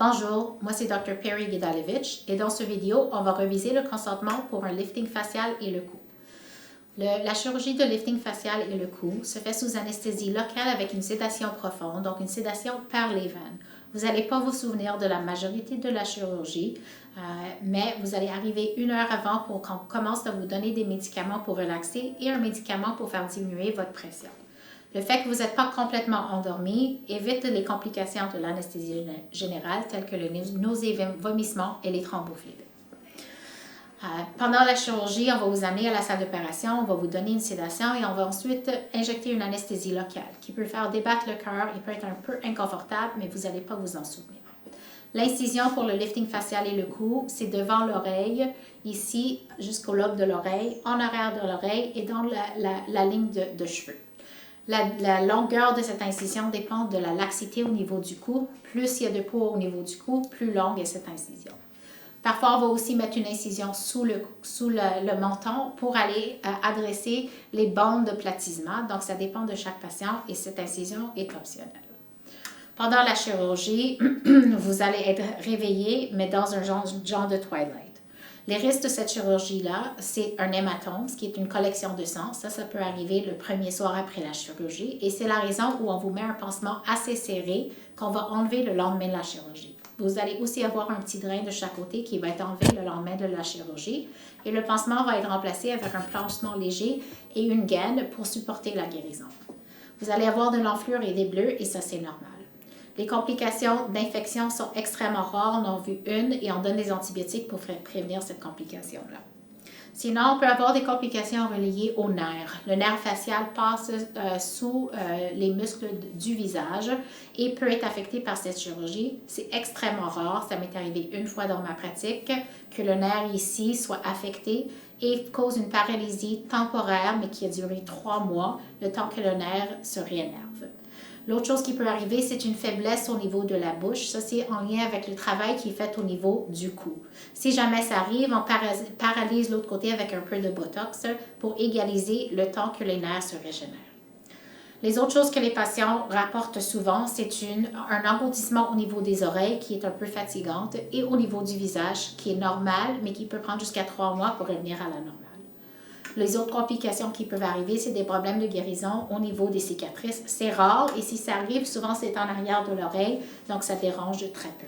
Bonjour, moi c'est Dr. Perry Gidalevich et dans cette vidéo, on va reviser le consentement pour un lifting facial et le cou. La chirurgie de lifting facial et le cou se fait sous anesthésie locale avec une sédation profonde, donc une sédation par les veines. Vous n'allez pas vous souvenir de la majorité de la chirurgie, mais vous allez arriver 1 heure avant pour qu'on commence à vous donner des médicaments pour relaxer et un médicament pour faire diminuer votre pression. Le fait que vous n'êtes pas complètement endormi évite les complications de l'anesthésie générale telles que le nausée, vomissement et les thrombophlébes. Pendant la chirurgie, on va vous amener à la salle d'opération, on va vous donner une sédation et on va ensuite injecter une anesthésie locale qui peut faire débattre le cœur et peut être un peu inconfortable, mais vous n'allez pas vous en souvenir. L'incision pour le lifting facial et le cou, c'est devant l'oreille, ici jusqu'au lobe de l'oreille, en arrière de l'oreille et dans la ligne de cheveux. La longueur de cette incision dépend de la laxité au niveau du cou. Plus il y a de peau au niveau du cou, plus longue est cette incision. Parfois, on va aussi mettre une incision sous le menton pour aller adresser les bandes de platysma. Donc, ça dépend de chaque patient et cette incision est optionnelle. Pendant la chirurgie, vous allez être réveillé, mais dans un genre de twilight. Les risques de cette chirurgie-là, c'est un hématome, ce qui est une collection de sang. Ça peut arriver le premier soir après la chirurgie. Et c'est la raison où on vous met un pansement assez serré qu'on va enlever le lendemain de la chirurgie. Vous allez aussi avoir un petit drain de chaque côté qui va être enlevé le lendemain de la chirurgie. Et le pansement va être remplacé avec un pansement léger et une gaine pour supporter la guérison. Vous allez avoir de l'enflure et des bleus et ça, c'est normal. Les complications d'infection sont extrêmement rares. On en a vu une et on donne des antibiotiques pour prévenir cette complication-là. Sinon, on peut avoir des complications reliées au nerf. Le nerf facial passe sous les muscles du visage et peut être affecté par cette chirurgie. C'est extrêmement rare. Ça m'est arrivé une fois dans ma pratique que le nerf ici soit affecté et cause une paralysie temporaire, mais qui a duré 3 mois, le temps que le nerf se réénerve. L'autre chose qui peut arriver, c'est une faiblesse au niveau de la bouche. Ça, c'est en lien avec le travail qui est fait au niveau du cou. Si jamais ça arrive, on paralyse l'autre côté avec un peu de botox pour égaliser le temps que les nerfs se régénèrent. Les autres choses que les patients rapportent souvent, c'est un engourdissement au niveau des oreilles qui est un peu fatigante et au niveau du visage qui est normal, mais qui peut prendre jusqu'à 3 mois pour revenir à la normale. Les autres complications qui peuvent arriver, c'est des problèmes de guérison au niveau des cicatrices. C'est rare et si ça arrive, souvent c'est en arrière de l'oreille, donc ça dérange très peu.